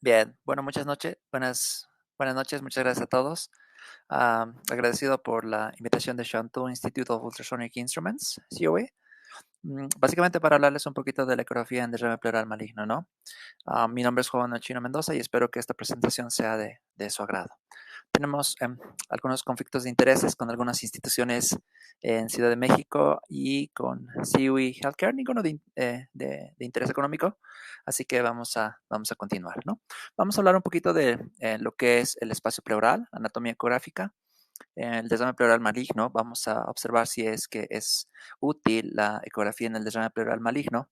Bien, bueno, buenas noches, muchas gracias a todos. Agradecido por la invitación de Shantou Institute of Ultrasonic Instruments, COE. Básicamente para hablarles un poquito de la ecografía en derrame pleural maligno, ¿no? Mi nombre es Juan Chino Mendoza y espero que esta presentación sea de su agrado. Tenemos algunos conflictos de intereses con algunas instituciones en Ciudad de México y con CUE Healthcare, ninguno de interés económico, así que vamos a continuar, ¿no? Vamos a hablar un poquito de lo que es el espacio pleural, anatomía ecográfica, el desarme pleural maligno. Vamos a observar si es que es útil la ecografía en el desarme pleural maligno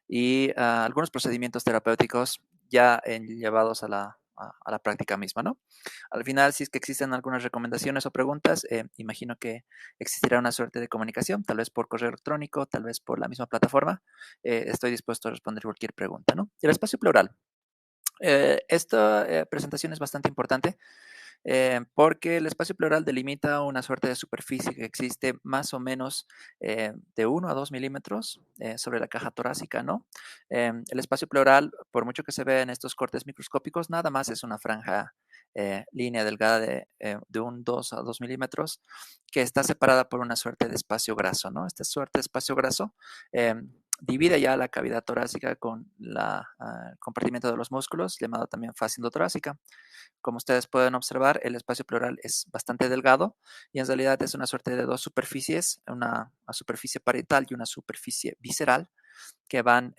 y algunos procedimientos terapéuticos ya llevados a la práctica misma, ¿no? Al final, si es que existen algunas recomendaciones o preguntas, imagino que existirá una suerte de comunicación, tal vez por correo electrónico, tal vez por la misma plataforma. Estoy dispuesto a responder cualquier pregunta, ¿no? El espacio pleural. Esta presentación es bastante importante porque el espacio pleural delimita una suerte de superficie que existe más o menos de 1 a 2 milímetros sobre la caja torácica, ¿no? El espacio pleural, por mucho que se vea en estos cortes microscópicos, nada más es una franja, línea delgada de un 2 a 2 milímetros que está separada por una suerte de espacio graso, ¿no? Esta suerte de espacio graso eh, divide ya la cavidad torácica con el compartimiento de los músculos, llamado también fascia endotorácica. Como ustedes pueden observar, el espacio pleural es bastante delgado y en realidad es una suerte de dos superficies, una superficie parietal y una superficie visceral que van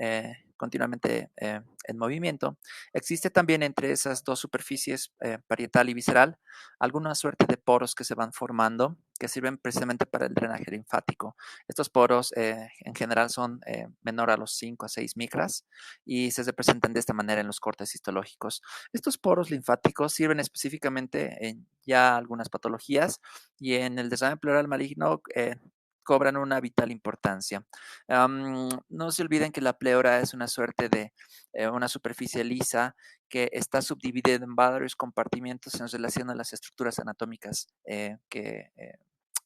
continuamente en movimiento. Existe también entre esas dos superficies, parietal y visceral, alguna suerte de poros que se van formando que sirven precisamente para el drenaje linfático. Estos poros en general son menor a los 5 a 6 micras y se representan de esta manera en los cortes histológicos. Estos poros linfáticos sirven específicamente en ya algunas patologías y en el desarme pleural maligno cobran una vital importancia. No se olviden que la pleura es una suerte de una superficie lisa que está subdividida en varios compartimientos en relación a las estructuras anatómicas que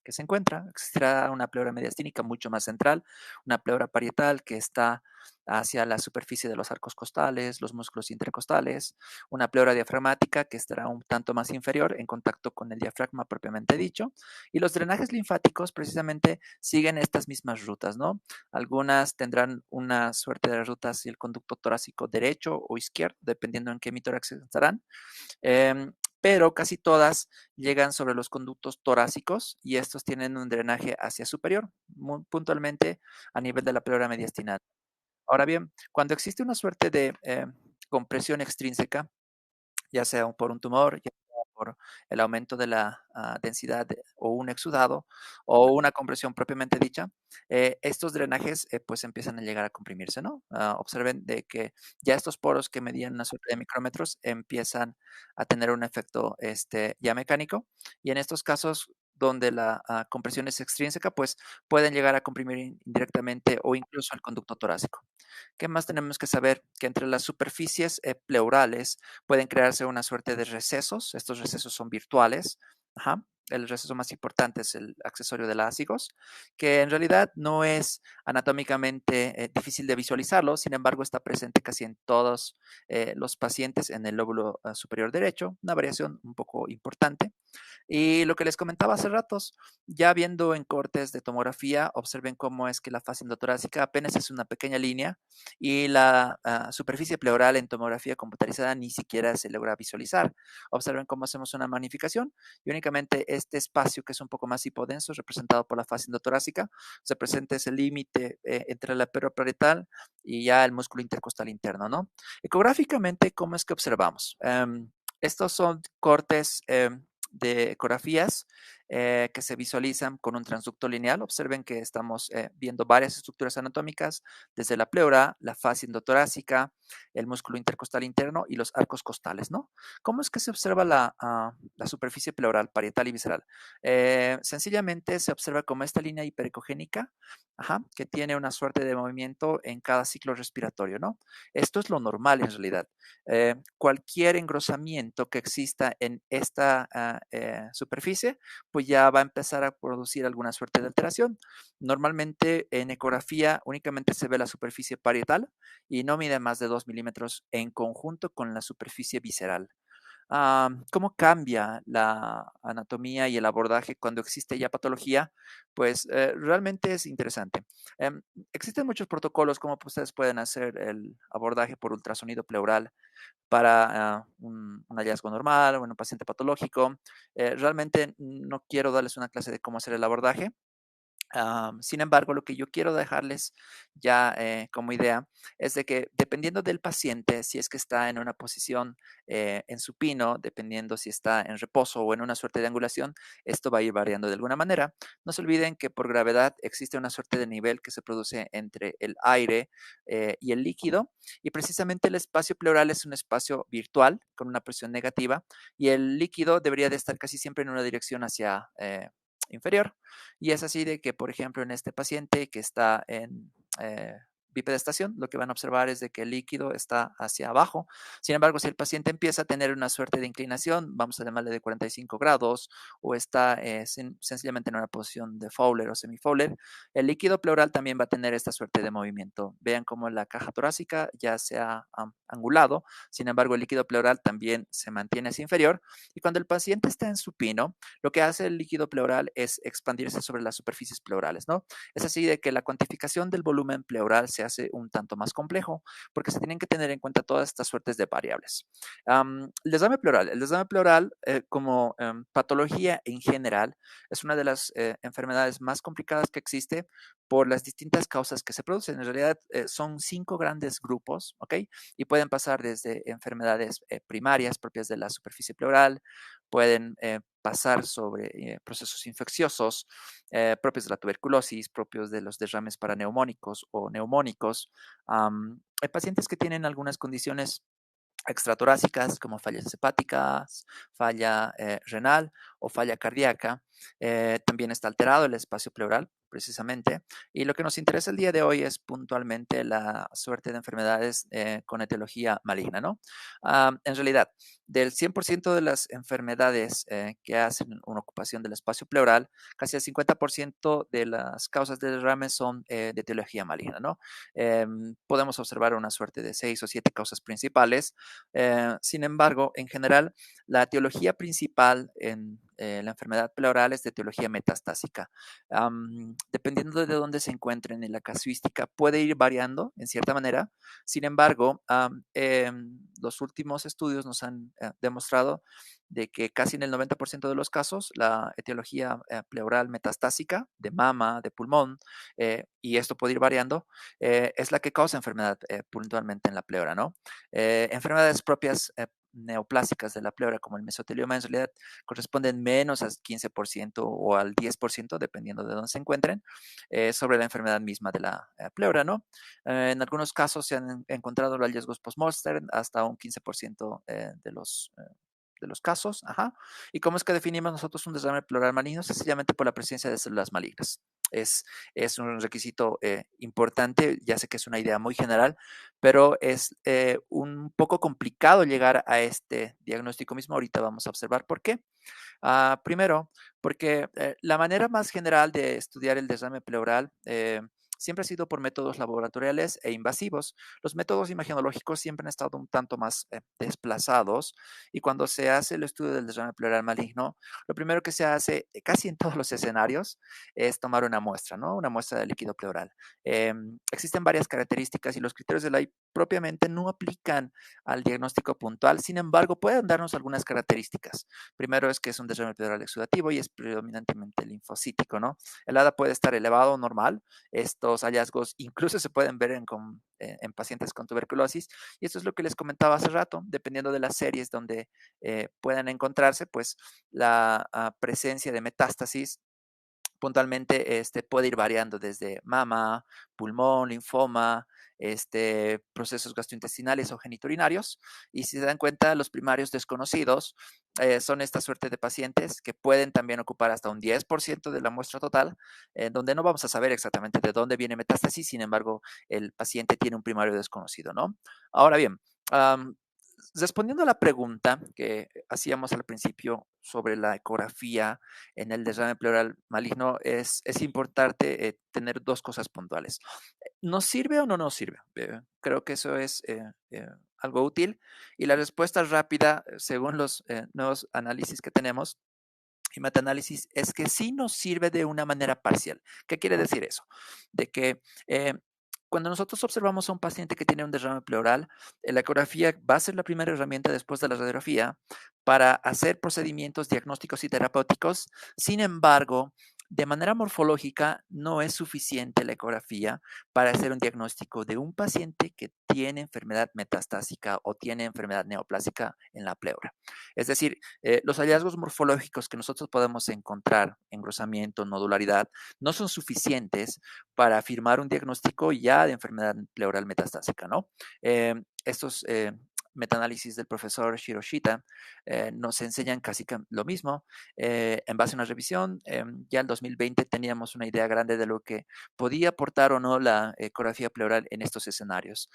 se encuentra. Existirá una pleura mediastínica mucho más central, una pleura parietal que está hacia la superficie de los arcos costales, los músculos intercostales, una pleura diafragmática que estará un tanto más inferior en contacto con el diafragma propiamente dicho, y los drenajes linfáticos precisamente siguen estas mismas rutas, ¿no? Algunas tendrán una suerte de rutas y el conducto torácico derecho o izquierdo, dependiendo en qué mitórax estarán. Pero casi todas llegan sobre los conductos torácicos y estos tienen un drenaje hacia superior, muy puntualmente a nivel de la pleura mediastinal. Ahora bien, cuando existe una suerte de compresión extrínseca, ya sea por un tumor, ya sea por el aumento de la densidad o un exudado o una compresión propiamente dicha, estos drenajes pues empiezan a llegar a comprimirse, ¿no? Observen de que ya estos poros que medían una suerte de micrómetros empiezan a tener un efecto ya mecánico y en estos casos donde la compresión es extrínseca, pues pueden llegar a comprimir indirectamente o incluso al conducto torácico. ¿Qué más tenemos que saber? Que entre las superficies pleurales pueden crearse una suerte de recesos. Estos recesos son virtuales. Ajá. El receso más importante es el accesorio de lásigos, que en realidad no es anatómicamente difícil de visualizarlo, sin embargo está presente casi en todos los pacientes en el lóbulo superior derecho, una variación un poco importante. Y lo que les comentaba hace ratos, ya viendo en cortes de tomografía, observen cómo es que la fascia endotorácica apenas es una pequeña línea y la superficie pleural en tomografía computarizada ni siquiera se logra visualizar. Observen cómo hacemos una magnificación y únicamente este espacio que es un poco más hipodenso, representado por la fascia endotorácica, se presenta ese límite entre la parietal y ya el músculo intercostal interno, ¿no? Ecográficamente, ¿cómo es que observamos? Estos son cortes de ecografías que se visualizan con un transducto lineal. Observen que estamos viendo varias estructuras anatómicas, desde la pleura, la fascia endotorácica, el músculo intercostal interno y los arcos costales, ¿no? ¿Cómo es que se observa la superficie pleural, parietal y visceral? Sencillamente se observa como esta línea hiperecogénica, ajá, que tiene una suerte de movimiento en cada ciclo respiratorio, ¿no? Esto es lo normal en realidad. Cualquier engrosamiento que exista en esta superficie pues ya va a empezar a producir alguna suerte de alteración. Normalmente en ecografía únicamente se ve la superficie parietal y no mide más de 2 milímetros en conjunto con la superficie visceral. ¿Cómo cambia la anatomía y el abordaje cuando existe ya patología? Pues realmente es interesante. Em, Existen muchos protocolos como ustedes pueden hacer el abordaje por ultrasonido pleural para un hallazgo normal o en un paciente patológico. Realmente no quiero darles una clase de cómo hacer el abordaje. Sin embargo, lo que yo quiero dejarles ya como idea es de que dependiendo del paciente, si es que está en una posición en supino, dependiendo si está en reposo o en una suerte de angulación, esto va a ir variando de alguna manera. No se olviden que por gravedad existe una suerte de nivel que se produce entre el aire y el líquido, y precisamente el espacio pleural es un espacio virtual con una presión negativa, y el líquido debería de estar casi siempre en una dirección hacia inferior. Y es así de que, por ejemplo, en este paciente que está en bipedestación, lo que van a observar es de que el líquido está hacia abajo. Sin embargo, si el paciente empieza a tener una suerte de inclinación, vamos a llamarle de 45 grados, o está sencillamente en una posición de Fowler o semi-Fowler, el líquido pleural también va a tener esta suerte de movimiento. Vean cómo la caja torácica ya se ha angulado, sin embargo, el líquido pleural también se mantiene hacia inferior. Y cuando el paciente está en supino, lo que hace el líquido pleural es expandirse sobre las superficies pleurales, ¿no? Es así de que la cuantificación del volumen pleural se hace un tanto más complejo porque se tienen que tener en cuenta todas estas suertes de variables. El desdame pleural como patología en general es una de las enfermedades más complicadas que existe por las distintas causas que se producen. En realidad son 5 grandes grupos, ¿ok? Y pueden pasar desde enfermedades primarias propias de la superficie pleural, pueden pasar sobre procesos infecciosos propios de la tuberculosis, propios de los derrames paraneumónicos o neumónicos. Hay pacientes que tienen algunas condiciones extratorácicas como fallas hepáticas, falla renal o falla cardíaca. También está alterado el espacio pleural, precisamente. Y lo que nos interesa el día de hoy es puntualmente la suerte de enfermedades con etiología maligna, ¿no? En realidad, del 100% de las enfermedades que hacen una ocupación del espacio pleural, casi el 50% de las causas de derrame son de etiología maligna, ¿no? Podemos observar una suerte de 6 o 7 causas principales. Sin embargo, en general, la etiología principal en la enfermedad pleural es de etiología metastásica. Dependiendo de dónde se encuentren en la casuística, puede ir variando en cierta manera. Sin embargo, los últimos estudios nos han demostrado de que casi en el 90% de los casos, la etiología pleural metastásica de mama, de pulmón, y esto puede ir variando, es la que causa enfermedad puntualmente en la pleura, ¿no? Enfermedades propias neoplásicas de la pleura, como el mesotelioma, en realidad corresponden menos al 15% o al 10%, dependiendo de dónde se encuentren, sobre la enfermedad misma de la pleura, ¿no? En algunos casos se han encontrado hallazgos post-mortem hasta un 15% de los casos. Ajá. ¿Y cómo es que definimos nosotros un desarme pleural maligno? Sencillamente por la presencia de células malignas. Es, es un requisito importante, ya sé que es una idea muy general, pero es un poco complicado llegar a este diagnóstico mismo. Ahorita vamos a observar por qué. Primero, porque la manera más general de estudiar el desarme pleural siempre ha sido por métodos laboratoriales e invasivos. Los métodos imagenológicos siempre han estado un tanto más desplazados y cuando se hace el estudio del desarme pleural maligno, lo primero que se hace casi en todos los escenarios es tomar una muestra, ¿no? Una muestra de líquido pleural. Existen varias características y los criterios de ley propiamente no aplican al diagnóstico puntual, sin embargo, pueden darnos algunas características. Primero es que es un desarme pleural exudativo y es predominantemente linfocítico, ¿no? El ADA puede estar elevado o normal. Estos hallazgos incluso se pueden ver en pacientes con tuberculosis. Y esto es lo que les comentaba hace rato, dependiendo de las series donde puedan encontrarse, pues la presencia de metástasis puntualmente puede ir variando desde mama, pulmón, linfoma, procesos gastrointestinales o genitourinarios. Y si se dan cuenta, los primarios desconocidos son esta suerte de pacientes que pueden también ocupar hasta un 10% de la muestra total, donde no vamos a saber exactamente de dónde viene metástasis, sin embargo, el paciente tiene un primario desconocido, ¿no? Ahora bien, respondiendo a la pregunta que hacíamos al principio sobre la ecografía en el derrame pleural maligno, es importante tener dos cosas puntuales. ¿Nos sirve o no nos sirve? Creo que eso es algo útil. Y la respuesta rápida, según los nuevos análisis que tenemos, y metaanálisis es que sí nos sirve de una manera parcial. ¿Qué quiere decir eso? De que cuando nosotros observamos a un paciente que tiene un derrame pleural, la ecografía va a ser la primera herramienta después de la radiografía para hacer procedimientos diagnósticos y terapéuticos. Sin embargo, de manera morfológica no es suficiente la ecografía para hacer un diagnóstico de un paciente que tiene enfermedad metastásica o tiene enfermedad neoplásica en la pleura. Es decir, los hallazgos morfológicos que nosotros podemos encontrar, engrosamiento, nodularidad, no son suficientes para afirmar un diagnóstico ya de enfermedad pleural metastásica, ¿no? Estos metaanálisis del profesor Shiroshita nos enseñan casi que lo mismo. En base a una revisión, ya en 2020 teníamos una idea grande de lo que podía aportar o no la ecografía pleural en estos escenarios.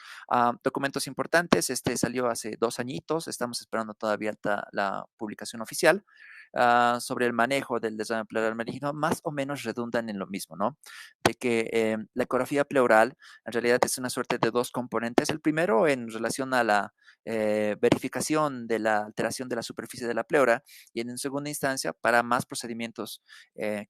Documentos importantes, este salió hace 2 añitos, estamos esperando todavía la publicación oficial. Sobre el manejo del desarrollo pleural maligno, más o menos redundan en lo mismo, ¿no? De que la ecografía pleural en realidad es una suerte de dos componentes. El primero en relación a la verificación de la alteración de la superficie de la pleura y en segunda instancia para más procedimientos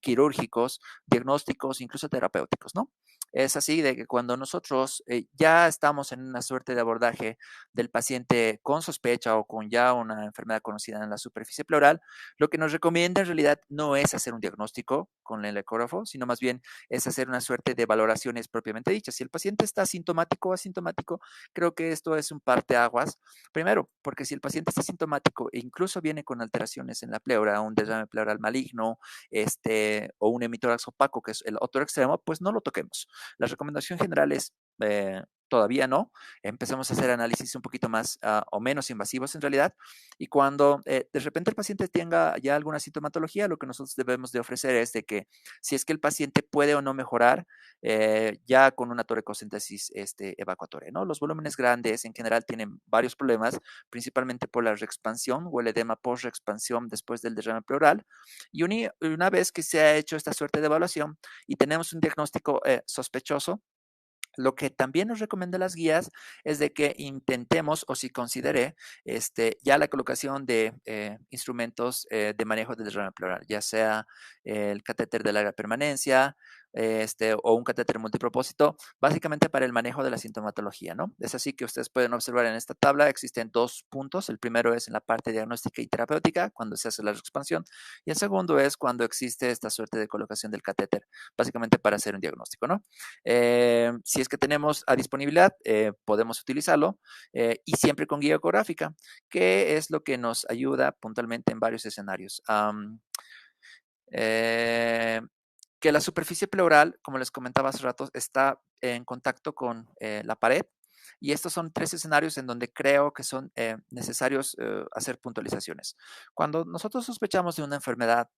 quirúrgicos, diagnósticos, incluso terapéuticos, ¿no? Es así de que cuando nosotros ya estamos en una suerte de abordaje del paciente con sospecha o con ya una enfermedad conocida en la superficie pleural, lo que nos recomienda en realidad no es hacer un diagnóstico con el ecógrafo, sino más bien es hacer una suerte de valoraciones propiamente dichas. Si el paciente está sintomático o asintomático, creo que esto es un parteaguas. Primero, porque si el paciente está sintomático e incluso viene con alteraciones en la pleura, un derrame pleural maligno, o un hemitórax opaco, que es el otro extremo, pues no lo toquemos. La recomendación general es todavía no. Empecemos a hacer análisis un poquito más o menos invasivos en realidad. Y cuando de repente el paciente tenga ya alguna sintomatología, lo que nosotros debemos de ofrecer es de que si es que el paciente puede o no mejorar ya con una toracocentesis evacuatoria, ¿no? Los volúmenes grandes en general tienen varios problemas, principalmente por la reexpansión o el edema post-reexpansión después del derrame pleural. Y una vez que se ha hecho esta suerte de evaluación y tenemos un diagnóstico sospechoso, lo que también nos recomienda las guías es de que intentemos o si considere ya la colocación de instrumentos de manejo del derrame pleural, ya sea el catéter de larga permanencia, o un catéter multipropósito, básicamente para el manejo de la sintomatología, ¿no? Es así que ustedes pueden observar en esta tabla, existen dos puntos. El primero es en la parte diagnóstica y terapéutica, cuando se hace la expansión, y el segundo es cuando existe esta suerte de colocación del catéter, básicamente para hacer un diagnóstico, ¿no? Si es que tenemos a disponibilidad, podemos utilizarlo y siempre con guía ecográfica, que es lo que nos ayuda puntualmente en varios escenarios. Eh, que la superficie pleural, como les comentaba hace rato, está en contacto con la pared. Y estos son 3 escenarios en donde creo que son necesarios hacer puntualizaciones. Cuando nosotros sospechamos de una enfermedad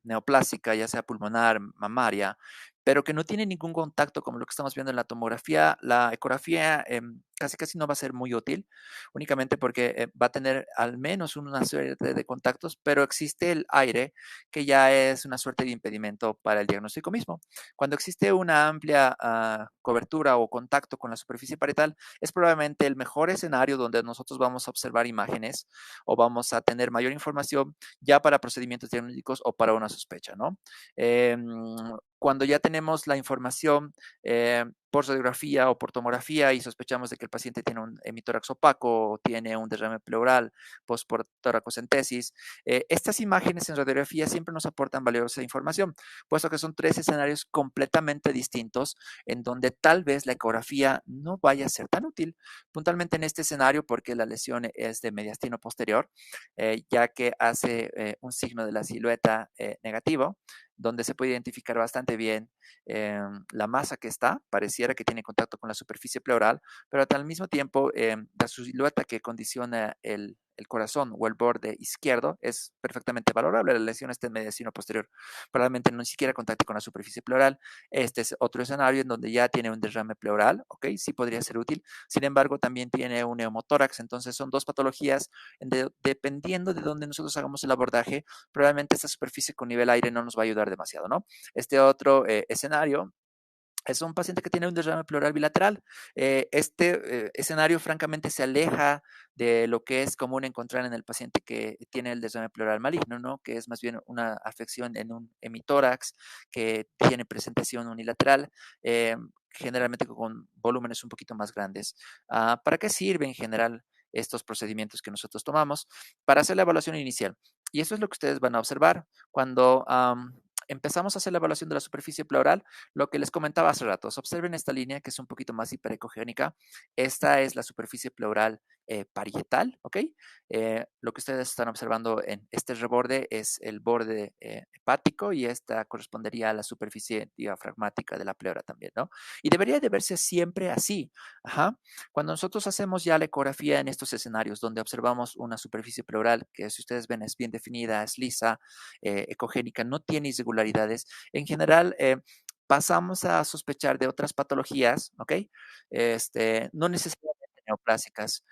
neoplásica, ya sea pulmonar, mamaria, pero que no tiene ningún contacto como lo que estamos viendo en la tomografía, la ecografía casi no va a ser muy útil, únicamente porque va a tener al menos una serie de contactos, pero existe el aire que ya es una suerte de impedimento para el diagnóstico mismo. Cuando existe una amplia cobertura o contacto con la superficie parietal, es probablemente el mejor escenario donde nosotros vamos a observar imágenes o vamos a tener mayor información ya para procedimientos diagnósticos o para una sospecha, ¿no? Cuando ya tenemos la información por radiografía o por tomografía y sospechamos de que el paciente tiene un hemitórax opaco o tiene un derrame pleural post por toracocentesis, estas imágenes en radiografía siempre nos aportan valiosa información, puesto que son 3 escenarios completamente distintos en donde tal vez la ecografía no vaya a ser tan útil. Puntualmente en este escenario, porque la lesión es de mediastino posterior, ya que hace un signo de la silueta negativo, donde se puede identificar bastante bien la masa que está, pareciera que tiene contacto con la superficie pleural, pero al mismo tiempo la silueta que condiciona el corazón o el borde izquierdo, es perfectamente valorable. La lesión está en mediastino posterior. Probablemente no ni siquiera contacte con la superficie pleural. Este es otro escenario en donde ya tiene un derrame pleural, ¿ok? Sí podría ser útil. Sin embargo, también tiene un neumotórax. Entonces, son dos patologías dependiendo de dónde nosotros hagamos el abordaje, probablemente esta superficie con nivel aire no nos va a ayudar demasiado, ¿no? Este otro escenario es un paciente que tiene un derrame pleural bilateral. Este escenario francamente se aleja de lo que es común encontrar en el paciente que tiene el derrame pleural maligno, ¿no? Que es más bien una afección en un hemitórax que tiene presentación unilateral, generalmente con volúmenes un poquito más grandes. ¿Para qué sirve en general estos procedimientos que nosotros tomamos? Para hacer la evaluación inicial. Y eso es lo que ustedes van a observar cuando empezamos a hacer la evaluación de la superficie pleural. Lo que les comentaba hace rato, observen esta línea que es un poquito más hiperecogénica. Esta es la superficie pleural parietal, ¿ok? Lo que ustedes están observando en este reborde es el borde hepático y esta correspondería a la superficie diafragmática de la pleura también, ¿no? Y debería de verse siempre así. Ajá. Cuando nosotros hacemos ya la ecografía en estos escenarios donde observamos una superficie pleural que, si ustedes ven, es bien definida, es lisa, ecogénica, no tiene irregularidades, en general pasamos a sospechar de otras patologías, ¿ok? No necesariamente neoplásicas.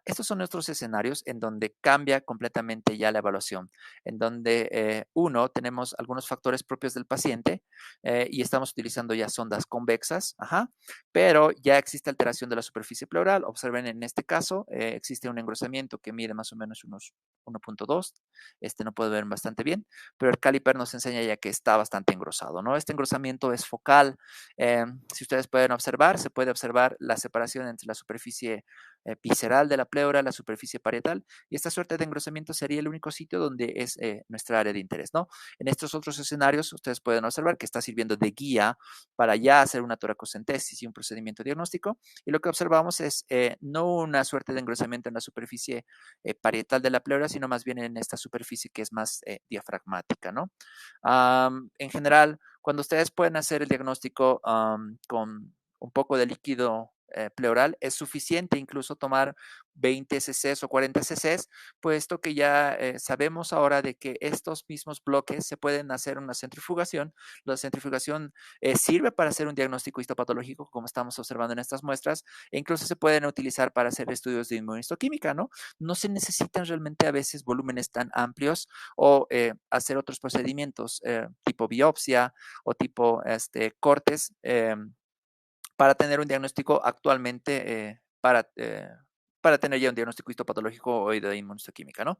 Estos son nuestros escenarios en donde cambia completamente ya la evaluación, en donde uno, tenemos algunos factores propios del paciente y estamos utilizando ya sondas convexas, ajá, pero ya existe alteración de la superficie pleural. Observen en este caso, existe un engrosamiento que mide más o menos unos 1.2, no puede ver bastante bien, pero el caliper nos enseña ya que está bastante engrosado, ¿no? Este engrosamiento es focal. Si ustedes pueden observar, se puede observar la separación entre la superficie visceral de la pleura, la superficie parietal, y esta suerte de engrosamiento sería el único sitio donde es nuestra área de interés, ¿no? En estos otros escenarios, ustedes pueden observar que está sirviendo de guía para ya hacer una toracocentesis y un procedimiento diagnóstico, y lo que observamos es no una suerte de engrosamiento en la superficie parietal de la pleura, sino más bien en esta superficie que es más diafragmática, ¿no? En general, cuando ustedes pueden hacer el diagnóstico con un poco de líquido pleural, es suficiente incluso tomar 20 cc o 40 cc, puesto que ya sabemos ahora de que estos mismos bloques se pueden hacer una centrifugación. La centrifugación sirve para hacer un diagnóstico histopatológico, como estamos observando en estas muestras, e incluso se pueden utilizar para hacer estudios de inmunohistoquímica, ¿no? No se necesitan realmente a veces volúmenes tan amplios o hacer otros procedimientos tipo biopsia o tipo cortes para tener un diagnóstico actualmente, para tener ya un diagnóstico histopatológico o de inmunohistoquímica, ¿no?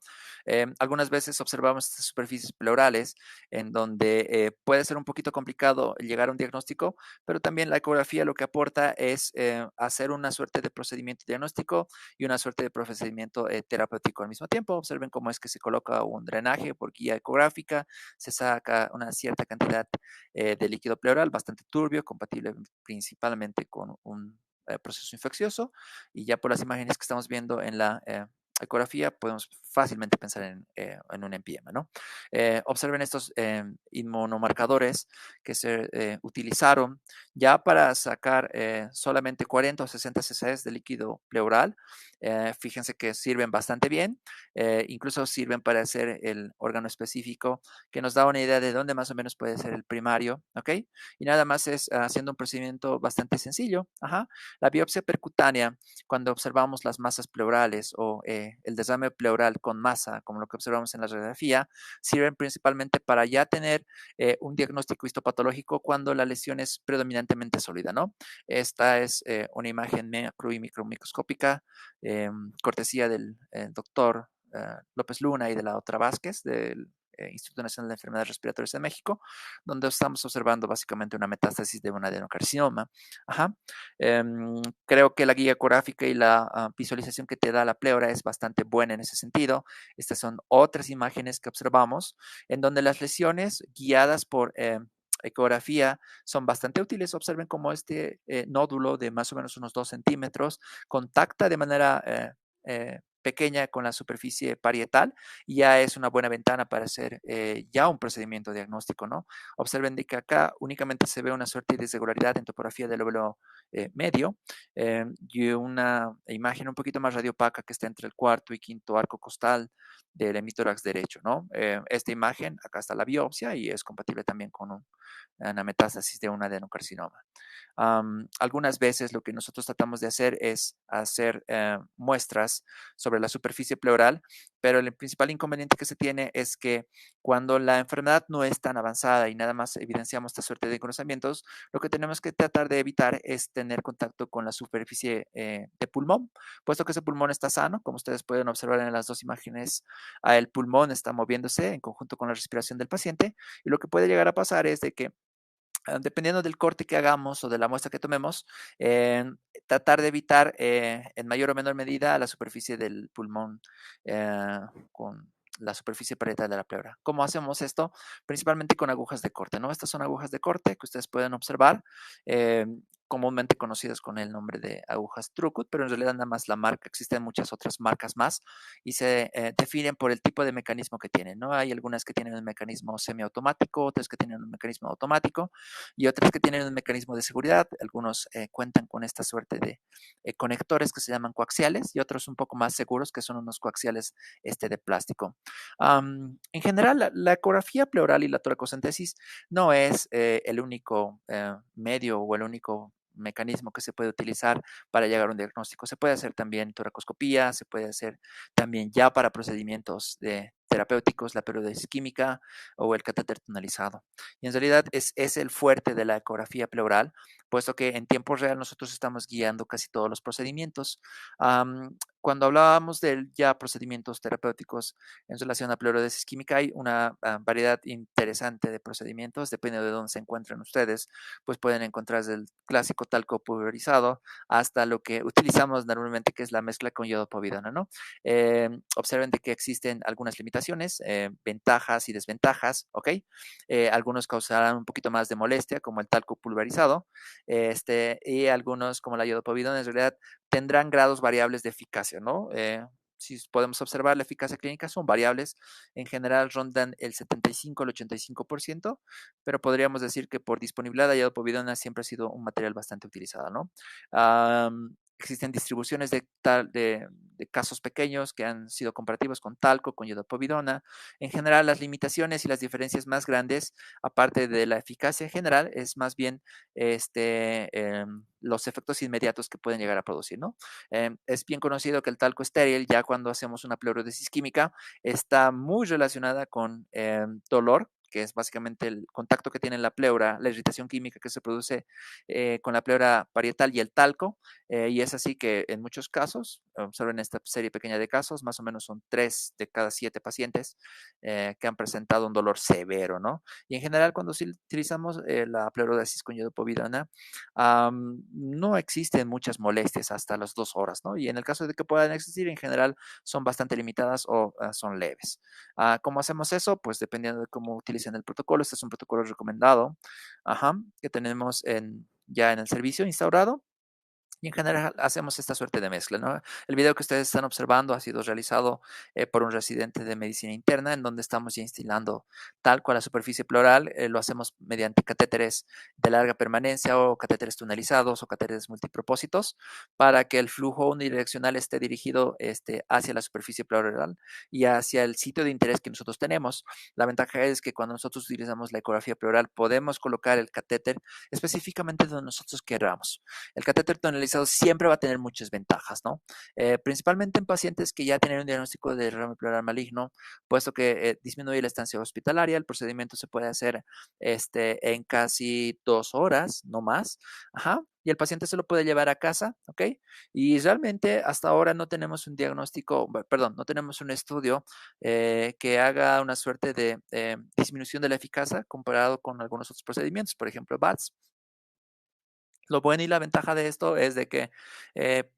Algunas veces observamos estas superficies pleurales en donde puede ser un poquito complicado llegar a un diagnóstico, pero también la ecografía lo que aporta es hacer una suerte de procedimiento diagnóstico y una suerte de procedimiento terapéutico al mismo tiempo. Observen cómo es que se coloca un drenaje por guía ecográfica, se saca una cierta cantidad de líquido pleural bastante turbio, compatible principalmente con un proceso infeccioso, y ya por las imágenes que estamos viendo en la ecografía podemos fácilmente pensar en un empiema, ¿no? Observen estos inmunomarcadores que se utilizaron ya para sacar solamente 40 o 60 cc de líquido pleural. Fíjense que sirven bastante bien, incluso sirven para hacer el órgano específico que nos da una idea de dónde más o menos puede ser el primario, ¿ok? Y nada más es haciendo un procedimiento bastante sencillo. Ajá. La biopsia percutánea, cuando observamos las masas pleurales o el desame pleural con masa, como lo que observamos en la radiografía, sirven principalmente para ya tener un diagnóstico histopatológico cuando la lesión es predominantemente sólida, ¿no? Esta es una imagen macro y micromicroscópica, cortesía del doctor López Luna y de la otra Vázquez, del Instituto Nacional de Enfermedades Respiratorias de México, donde estamos observando básicamente una metástasis de un adenocarcinoma. Ajá. Creo que la guía ecográfica y la visualización que te da la pleura es bastante buena en ese sentido. Estas son otras imágenes que observamos en donde las lesiones guiadas por ecografía son bastante útiles. Observen cómo este nódulo de más o menos unos 2 centímetros contacta de manera pequeña con la superficie parietal, ya es una buena ventana para hacer ya un procedimiento diagnóstico, ¿no? Observen de que acá únicamente se ve una suerte de irregularidad en topografía del lóbulo medio y una imagen un poquito más radiopaca que está entre el cuarto y quinto arco costal del hemitórax derecho, ¿no? Esta imagen, acá está la biopsia y es compatible también con una metástasis de un adenocarcinoma. Algunas veces lo que nosotros tratamos de hacer es hacer muestras sobre la superficie pleural, pero el principal inconveniente que se tiene es que cuando la enfermedad no es tan avanzada y nada más evidenciamos esta suerte de engrosamientos, lo que tenemos que tratar de evitar es tener contacto con la superficie de pulmón, puesto que ese pulmón está sano, como ustedes pueden observar en las dos imágenes, el pulmón está moviéndose en conjunto con la respiración del paciente y lo que puede llegar a pasar es de que dependiendo del corte que hagamos o de la muestra que tomemos, tratar de evitar en mayor o menor medida la superficie del pulmón con la superficie parietal de la pleura. ¿Cómo hacemos esto? Principalmente con agujas de corte, ¿no? Estas son agujas de corte que ustedes pueden observar, eh, comúnmente conocidas con el nombre de agujas Trucut, pero en realidad nada más la marca, existen muchas otras marcas más y se definen por el tipo de mecanismo que tienen, ¿no? Hay algunas que tienen un mecanismo semiautomático, otras que tienen un mecanismo automático y otras que tienen un mecanismo de seguridad. Algunos cuentan con esta suerte de conectores que se llaman coaxiales y otros un poco más seguros que son unos coaxiales de plástico. En general, la ecografía pleural y la toracocentesis no es el único medio o el único mecanismo que se puede utilizar para llegar a un diagnóstico. Se puede hacer también toracoscopía, se puede hacer también ya para procedimientos terapéuticos, la periodicidad química o el catéter tonalizado. Y en realidad es el fuerte de la ecografía pleural, puesto que en tiempo real nosotros estamos guiando casi todos los procedimientos. Cuando hablábamos de ya procedimientos terapéuticos en relación a pleurodesis química, hay una variedad interesante de procedimientos, depende de dónde se encuentren ustedes, pues pueden encontrar desde el clásico talco pulverizado hasta lo que utilizamos normalmente, que es la mezcla con yodo povidona, ¿no? Observen de que existen algunas limitaciones, ventajas y desventajas, ¿ok? Algunos causarán un poquito más de molestia, como el talco pulverizado, y algunos, como la iodopovidona, en realidad tendrán grados variables de eficacia, ¿no? Si podemos observar la eficacia clínica, son variables, en general rondan el 75 al 85%, pero podríamos decir que por disponibilidad de iodopovidona siempre ha sido un material bastante utilizado, ¿no? Existen distribuciones de casos pequeños que han sido comparativos con talco, con iodopovidona. En general, las limitaciones y las diferencias más grandes, aparte de la eficacia en general, es más bien los efectos inmediatos que pueden llegar a producir, ¿no? Es bien conocido que el talco estéril, ya cuando hacemos una pleurodesis química, está muy relacionada con dolor, que es básicamente el contacto que tiene la pleura, la irritación química que se produce con la pleura parietal y el talco, y es así que en muchos casos, observen esta serie pequeña de casos, más o menos son 3 de cada 7 pacientes que han presentado un dolor severo, ¿no? Y en general, cuando utilizamos la pleurodesis con yodopovidona, no existen muchas molestias hasta las 2 horas, ¿no? Y en el caso de que puedan existir, en general son bastante limitadas o son leves. ¿Cómo hacemos eso? Pues dependiendo de cómo utilicen el protocolo. Este es un protocolo recomendado, que tenemos ya en el servicio instaurado. Y en general hacemos esta suerte de mezcla, ¿no? El video que ustedes están observando ha sido realizado por un residente de medicina interna, en donde estamos ya instilando tal cual la superficie pleural. Lo hacemos mediante catéteres de larga permanencia o catéteres tunelizados o catéteres multipropósitos para que el flujo unidireccional esté dirigido hacia la superficie pleural y hacia el sitio de interés que nosotros tenemos. La ventaja es que cuando nosotros utilizamos la ecografía pleural podemos colocar el catéter específicamente donde nosotros queramos. El catéter tonalizado siempre va a tener muchas ventajas, ¿no? Principalmente en pacientes que ya tienen un diagnóstico de derrame pleural maligno, puesto que disminuye la estancia hospitalaria, el procedimiento se puede hacer en casi 2 horas, no más, y el paciente se lo puede llevar a casa, ¿ok? Y realmente hasta ahora no tenemos un diagnóstico, perdón, no tenemos un estudio que haga una suerte de disminución de la eficacia comparado con algunos otros procedimientos, por ejemplo, BATS. Lo bueno y la ventaja de esto es de que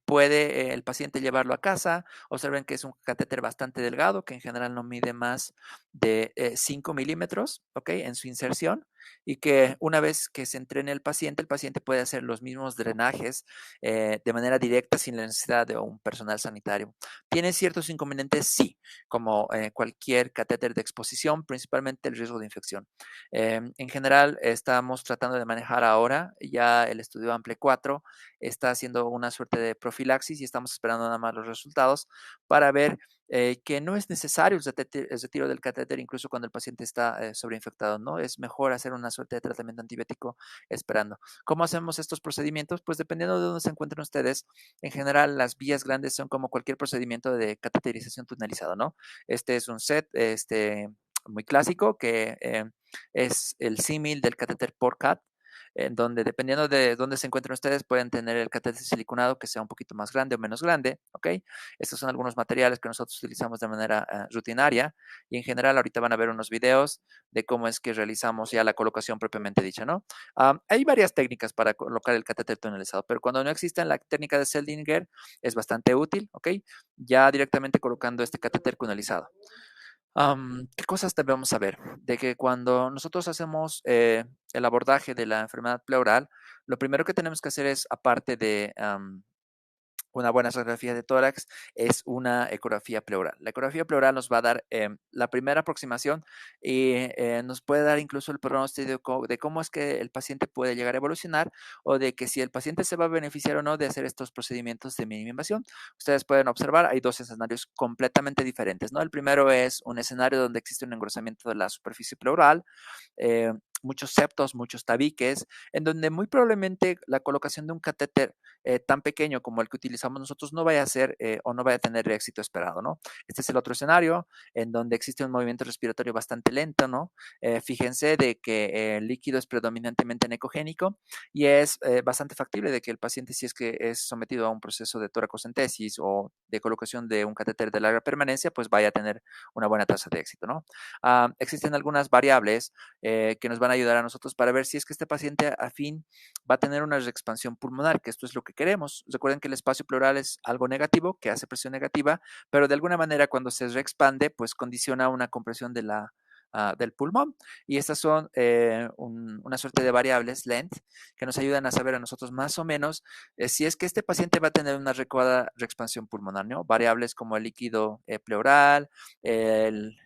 puede el paciente llevarlo a casa. Observen que es un catéter bastante delgado, que en general no mide más de 5 milímetros, ¿ok? En su inserción, y que una vez que se entrene el paciente puede hacer los mismos drenajes de manera directa sin la necesidad de un personal sanitario. ¿Tiene ciertos inconvenientes? Sí, como cualquier catéter de exposición, principalmente el riesgo de infección. En general, estamos tratando de manejar ahora ya el estudio AMPLE 4 está haciendo una suerte de profilaxis y estamos esperando nada más los resultados para ver que no es necesario el retiro del catéter incluso cuando el paciente está sobreinfectado, ¿no? Es mejor hacer una suerte de tratamiento antibiótico esperando. ¿Cómo hacemos estos procedimientos? Pues dependiendo de dónde se encuentren ustedes, en general las vías grandes son como cualquier procedimiento de cateterización tunelizado, ¿no? Este es un set, muy clásico que es el símil del catéter PORCAT, en donde dependiendo de dónde se encuentren ustedes pueden tener el catéter siliconado que sea un poquito más grande o menos grande, ¿ok? Estos son algunos materiales que nosotros utilizamos de manera rutinaria y en general ahorita van a ver unos videos de cómo es que realizamos ya la colocación propiamente dicha, ¿no? Hay varias técnicas para colocar el catéter tunelizado, pero cuando no existe la técnica de Seldinger es bastante útil, ¿ok? Ya directamente colocando este catéter tunelizado. ¿Qué cosas debemos saber? De que cuando nosotros hacemos el abordaje de la enfermedad pleural, lo primero que tenemos que hacer es, aparte de una buena sonografía de tórax, es una ecografía pleural. La ecografía pleural nos va a dar la primera aproximación y nos puede dar incluso el pronóstico de cómo es que el paciente puede llegar a evolucionar o de que si el paciente se va a beneficiar o no de hacer estos procedimientos de mínima invasión. Ustedes pueden observar, hay dos escenarios completamente diferentes, ¿no? El primero es un escenario donde existe un engrosamiento de la superficie pleural, muchos septos, muchos tabiques, en donde muy probablemente la colocación de un catéter tan pequeño como el que utilizamos nosotros no vaya a ser o no vaya a tener el éxito esperado, ¿no? Este es el otro escenario en donde existe un movimiento respiratorio bastante lento, ¿no? Fíjense de que el líquido es predominantemente necogénico y es bastante factible de que el paciente, si es que es sometido a un proceso de toracocentesis o de colocación de un catéter de larga permanencia, pues vaya a tener una buena tasa de éxito, ¿no? Existen algunas variables que nos van a ayudar a nosotros para ver si es que este paciente a fin va a tener una expansión pulmonar, que esto es lo que queremos. Recuerden que el espacio pleural es algo negativo, que hace presión negativa, pero de alguna manera cuando se reexpande, pues condiciona una compresión de del pulmón. Y estas son una suerte de variables, length, que nos ayudan a saber a nosotros más o menos si es que este paciente va a tener una adecuada reexpansión pulmonar, ¿no? Variables como el líquido pleural, el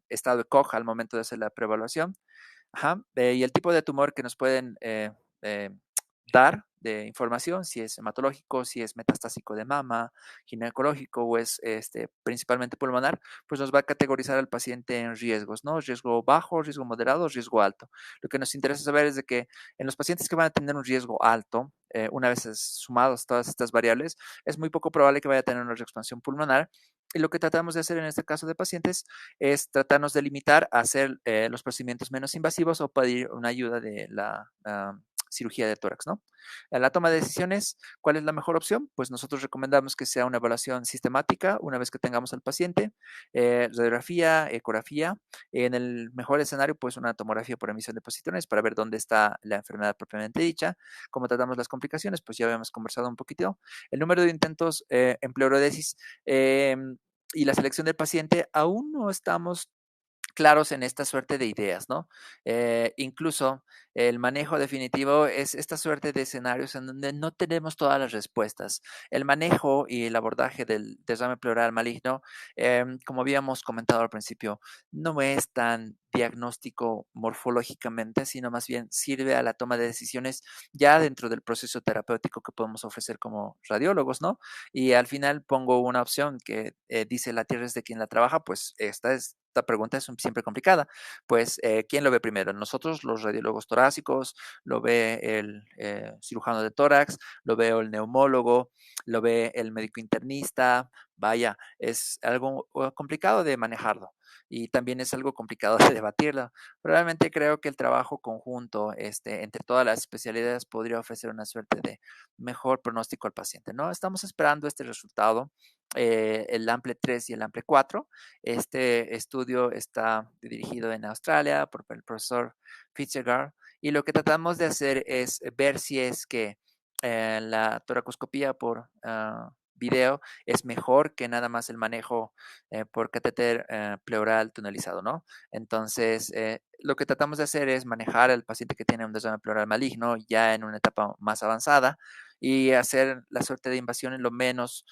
estado de Koch al momento de hacer la preevaluación. Ajá, y el tipo de tumor que nos pueden eh, dar de información, si es hematológico, si es metastásico de mama, ginecológico o es principalmente pulmonar, pues nos va a categorizar al paciente en riesgos, ¿no? Riesgo bajo, riesgo moderado, riesgo alto. Lo que nos interesa saber es de que en los pacientes que van a tener un riesgo alto, una vez sumados todas estas variables, es muy poco probable que vaya a tener una expansión pulmonar. Y lo que tratamos de hacer en este caso de pacientes es tratarnos de limitar a hacer los procedimientos menos invasivos o pedir una ayuda de la cirugía de tórax, ¿no? En la toma de decisiones, ¿cuál es la mejor opción? Pues nosotros recomendamos que sea una evaluación sistemática una vez que tengamos al paciente, radiografía, ecografía, en el mejor escenario, pues una tomografía por emisión de positrones para ver dónde está la enfermedad propiamente dicha, cómo tratamos las complicaciones, pues ya habíamos conversado un poquito, el número de intentos en pleurodesis y la selección del paciente, aún no estamos claros en esta suerte de ideas, ¿no? Incluso el manejo definitivo es esta suerte de escenarios en donde no tenemos todas las respuestas. El manejo y el abordaje del derrame pleural maligno, como habíamos comentado al principio, no es tan diagnóstico morfológicamente, sino más bien sirve a la toma de decisiones ya dentro del proceso terapéutico que podemos ofrecer como radiólogos, ¿no? Y al final pongo una opción que dice la tierra es de quien la trabaja, pues esta pregunta es siempre complicada. Pues, ¿quién lo ve primero? Nosotros, los radiólogos torácicos, lo ve el cirujano de tórax, lo ve el neumólogo, lo ve el médico internista. Vaya, es algo complicado de manejarlo y también es algo complicado de debatirlo. Realmente creo que el trabajo conjunto entre todas las especialidades podría ofrecer una suerte de mejor pronóstico al paciente, ¿no? Estamos esperando este resultado, el AMPLE 3 y el AMPLE 4. Este estudio está dirigido en Australia por el profesor Fitzgerald y lo que tratamos de hacer es ver si es que la toracoscopía por video es mejor que nada más el manejo por catéter pleural tunelizado, ¿no? Entonces, lo que tratamos de hacer es manejar al paciente que tiene un desarme pleural maligno ya en una etapa más avanzada y hacer la suerte de invasión lo menos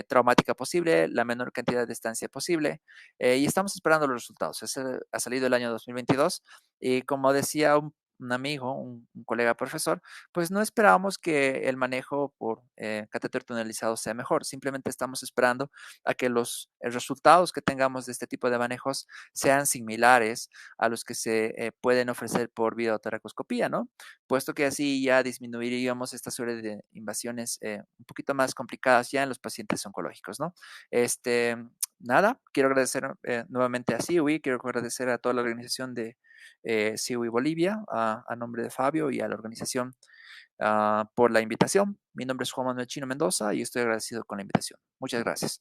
traumática posible, la menor cantidad de estancia posible. Y estamos esperando los resultados. Ese ha salido el año 2022 y como decía un amigo, un colega profesor, pues no esperábamos que el manejo por catéter tunelizado sea mejor. Simplemente estamos esperando a que los resultados que tengamos de este tipo de manejos sean similares a los que se pueden ofrecer por videotoracoscopía, ¿no? Puesto que así ya disminuiríamos esta serie de invasiones un poquito más complicadas ya en los pacientes oncológicos, ¿no? Este, nada, quiero agradecer nuevamente a CIWI, quiero agradecer a toda la organización de CIWI Bolivia, a nombre de Fabio y a la organización por la invitación. Mi nombre es Juan Manuel Chino Mendoza y estoy agradecido con la invitación. Muchas gracias.